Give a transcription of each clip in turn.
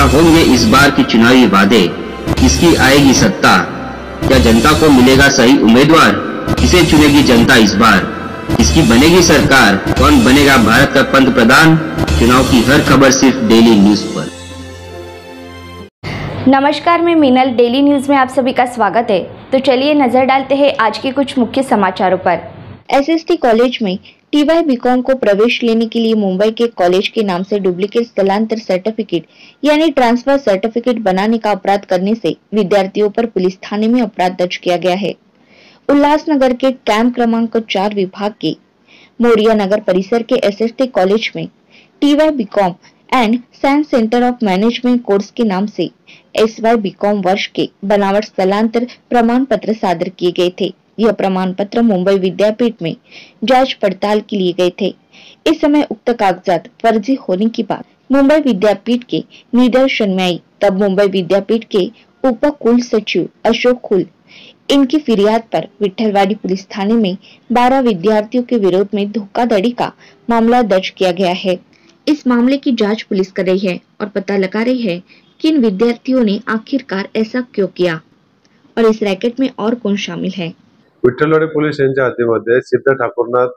होंगे इस बार के चुनावी वादे, किसकी आएगी सत्ता, क्या जनता को मिलेगा सही उम्मीदवार, किसे चुनेगी जनता इस बार, किसकी बनेगी सरकार, कौन बनेगा भारत का पंत प्रधान। चुनाव की हर खबर सिर्फ डेली न्यूज पर। नमस्कार, मैं मीनल। डेली न्यूज में आप सभी का स्वागत है। तो चलिए नजर डालते हैं आज के कुछ मुख्य समाचारों पर। एसएसटी कॉलेज में टीवाई बीकॉम को प्रवेश लेने के लिए मुंबई के कॉलेज के नाम से डुप्लीकेट स्थलांतर सर्टिफिकेट यानी ट्रांसफर सर्टिफिकेट बनाने का अपराध करने से विद्यार्थियों पर पुलिस थाने में अपराध दर्ज किया गया है। उल्लासनगर के कैंप क्रमांक 4 विभाग के मोरिया नगर परिसर के एसएसटी कॉलेज में TY BCom and science centre of management course के नाम से एसवाई बीकॉम वर्ष के बनावट स्थलांतर प्रमाण पत्र सादर किए गए थे। यह प्रमाण पत्र मुंबई विद्यापीठ में जांच पड़ताल के लिए गए थे। इस समय उक्त कागजात फर्जी होने की बात मुंबई विद्यापीठ के निदर्शन में आई। तब मुंबई विद्यापीठ के उप कुल सचिव अशोक खुल इनकी फिरियाद पर विट्ठलवाड़ी पुलिस थाने में 12 विद्यार्थियों के विरोध में धोखाधड़ी का मामला दर्ज किया गया है। इस मामले की जांच पुलिस कर रही है और पता लगा रही है कि इन विद्यार्थियों ने आखिरकार ऐसा क्यों किया और इस रैकेट में और कौन शामिल है। विठ्ठलवाडी पोलीस यांच्या हद्दीमध्ये Siddh Thakurnath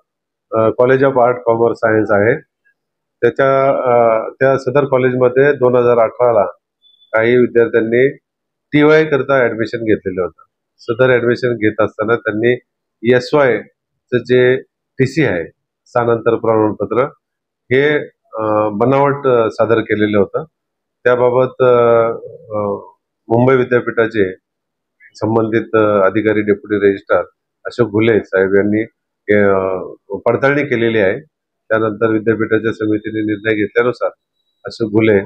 college of art commerce science आहे। त्या सदर कॉलेजमध्ये 2018 ला काही विद्यार्थ्यांनी टीवाय करता ऍडमिशन घेतलेलं होतं। सदर ऍडमिशन घेत असताना त्यांनी एसवाय चे जे टीसी आहे स्थानांतर प्रमाणपत्र हे बनावट सादर केलेलं होतं। त्याबाबत मुंबई विद्यापीठाचे संबंधित अधिकारी डेप्युटी रजिस्ट्रार अशोक घुले साहेब यांनी पडताळणी केलेली आहे। त्यानंतर विद्यापीठाच्या समितीने निर्णय घेतल्यानुसार अशोक घुले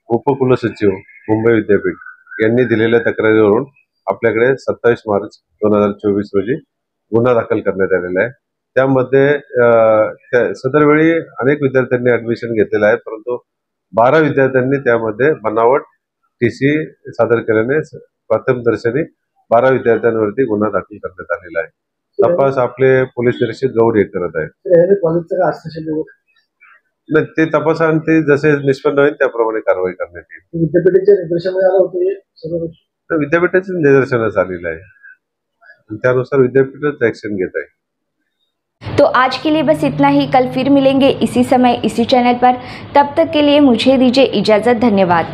उपकुलसचिव मुंबई विद्यापीठ यांनी दिलेल्या तक्रारीवरून आपल्याकडे 27 मार्च 2024 रोजी गुन्हा दाखल करण्यात आलेला आहे। त्यामध्ये सदर वेळी अनेक विद्यार्थ्यांनी ऍडमिशन घेतलेलं आहे, परंतु 12 विद्यार्थ्यांनी त्यामध्ये बनावट टीसी सादर केल्याने प्रथमदर्शनी 12 विद्यार्थ्यांवरती गुन्हा दाखल करण्यात आलेला आहे। तपास आपले पोलीस निरीक्षक गौड हे करत आहेत। ते तपासांती जसे निष्पन्न होईल त्याप्रमाणे कारवाई करण्यात येईल। विद्यापीठाचे निदर्शनास आलेलं आहे, त्यानुसार विद्यापीठच ऍक्शन घेत आहे। तो आज के लिए बस इतना ही। कल फिर मिलेंगे इसी समय इसी चैनल पर। तब तक के लिए मुझे दीजिए इजाजत। धन्यवाद।